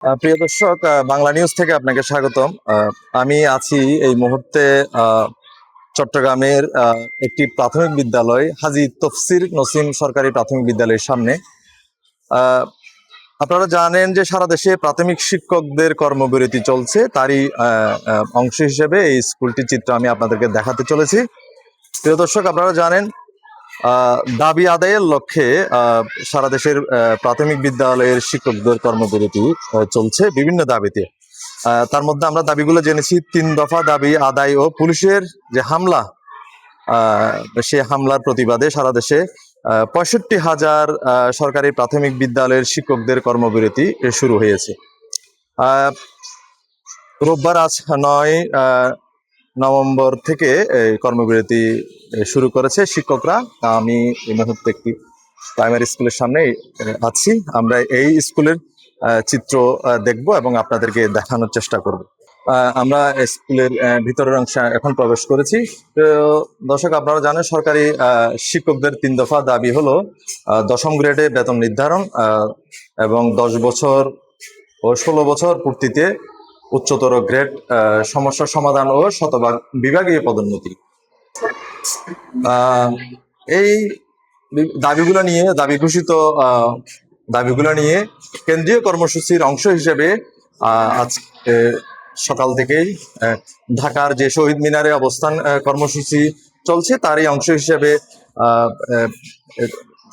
প্রিয় দর্শক, বাংলা নিউজ থেকে আপনাকে স্বাগতম। আমি আছি এই মুহূর্তে চট্টগ্রামের একটি প্রাথমিক বিদ্যালয় হাজী তফসির নসিম সরকারি প্রাথমিক বিদ্যালয়ের সামনে। আপনারা জানেন যে সারা দেশে প্রাথমিক শিক্ষকদের কর্মবিরতি চলছে, তারই অংশ হিসেবে এই স্কুলটির চিত্র আমি আপনাদেরকে দেখাতে চলেছি। প্রিয় দর্শক, আপনারা জানেন দাবি আদায়ের লক্ষ্যে সারা দেশের প্রাথমিক বিদ্যালয়ের শিক্ষকদের কর্মবিরতি চলছে বিভিন্ন দাবিতে। তার মধ্যে আমরা দাবিগুলো জেনেছি। 3 দফা দাবি আদায় ও পুলিশের যে হামলা, সে হামলার প্রতিবাদে সারা দেশে 65,000 সরকারি প্রাথমিক বিদ্যালয়ের শিক্ষকদের কর্মবিরতি শুরু হয়েছে। রোববার আজ 9 নভেম্বর থেকে এই কর্মবিরতি শুরু করেছে শিক্ষকরা। আমি এই মুহূর্তে একটি প্রাইমারি স্কুলের সামনে আছি। আমরা এই স্কুলের চিত্র দেখব এবং আপনাদেরকে দেখানোর চেষ্টা করব। আমরা স্কুলের ভিতরের অংশে এখন প্রবেশ করেছি। তো দর্শক, আপনারা জানেন সরকারি শিক্ষকদের 3 দফা দাবি হলো 10ম গ্রেডে বেতন নির্ধারণ এবং 10 বছর ও 16 বছর পূর্তিতে উচ্চতর গ্রেড সমস্যার সমাধান ও শতভাগ বিভাগীয় পদোন্নতি। এই দাবিগুলো নিয়ে দাবিগুলো নিয়ে কেন্দ্রীয় কর্মসূচির অংশ হিসেবে আজ সকাল থেকেই ঢাকার যে শহীদ মিনারে অবস্থান কর্মসূচি চলছে, তারই অংশ হিসেবে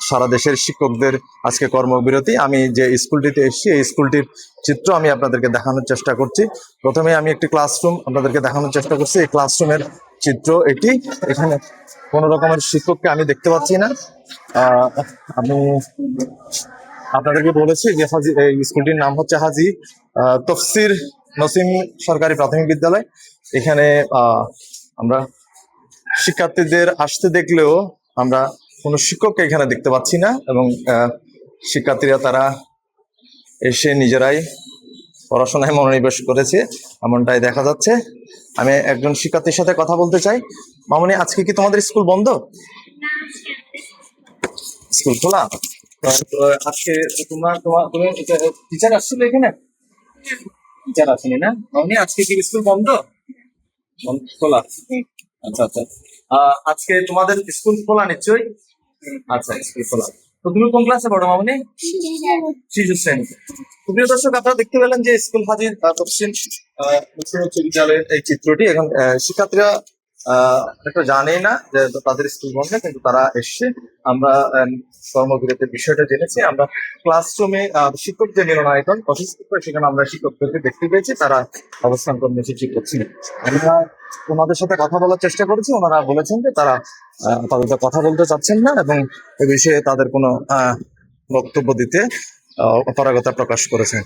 সারা দেশের শিক্ষকদের আজকে কর্মবিরতি। আমি যে স্কুলটিতে এসেছি, এই স্কুলটির চিত্র আমি আপনাদেরকে দেখানোর চেষ্টা করছি। প্রথমে আমি একটি ক্লাসরুম আপনাদেরকে দেখানোর চেষ্টা করছি। এই ক্লাসরুমের চিত্র এটি। এখানে কোনো রকমের শিক্ষককে আমি দেখতে পাচ্ছি না। আমি আপনাদেরকে বলেছি যে এই স্কুলটির নাম হচ্ছে হাজী তফসির নসিম সরকারি প্রাথমিক বিদ্যালয়। এখানে আমরা শিক্ষার্থীদের আসতে দেখলেও আমরা কোনো শিক্ষককে এখানে দেখতে পাচ্ছি না এবং শিক্ষার্থীরা তারা এসে নিজেরাই পড়াশোনায় মনোনিবেশ করেছে, এমনটাই দেখা যাচ্ছে। আমি একজন শিক্ষার্থীর সাথে কথা বলতে চাই। মামনি, আজকে কি তোমাদের স্কুল বন্ধ? স্কুল খোলা? আজকে তুমি টিচার আসছিল এখানে? টিচার আসেনি না? মামনি, আজকে কি স্কুল বন্ধ? খোলা? আচ্ছা আচ্ছা। আজকে তোমাদের স্কুল খোলা নিশ্চয়ই? আচ্ছা, স্কুল খোলা। তো তুমি কোন ক্লাসে পড়ো মামনি? শিশু শ্রেণী। প্রিয় দর্শক, আপনারা দেখতে পেলেন যে স্কুল হাজী তফসির উচ্চ বিদ্যালয়ের এই চিত্রটি। এখন শিক্ষার্থীরা একটা জানেই না যে তাদের স্কুল বন্ধ, কিন্তু তারা এসছে। আমরা কর্মবিরতির বিষয়টা জেনেছি। আমরা ক্লাসরুমে শিক্ষক যে মিলনায়তন অফিস, সেখানে আমরা শিক্ষকদেরকে দেখতে পেয়েছি, তারা অবস্থান কর্মসূচি করছিল। আমরা ওনাদের সাথে কথা বলার চেষ্টা করেছি। ওনারা বলেছেন যে তারা আপাতত কথা বলতে চাচ্ছেন না এবং এ বিষয়ে তাদের কোনো বক্তব্য দিতে অপারগতা প্রকাশ করেছেন।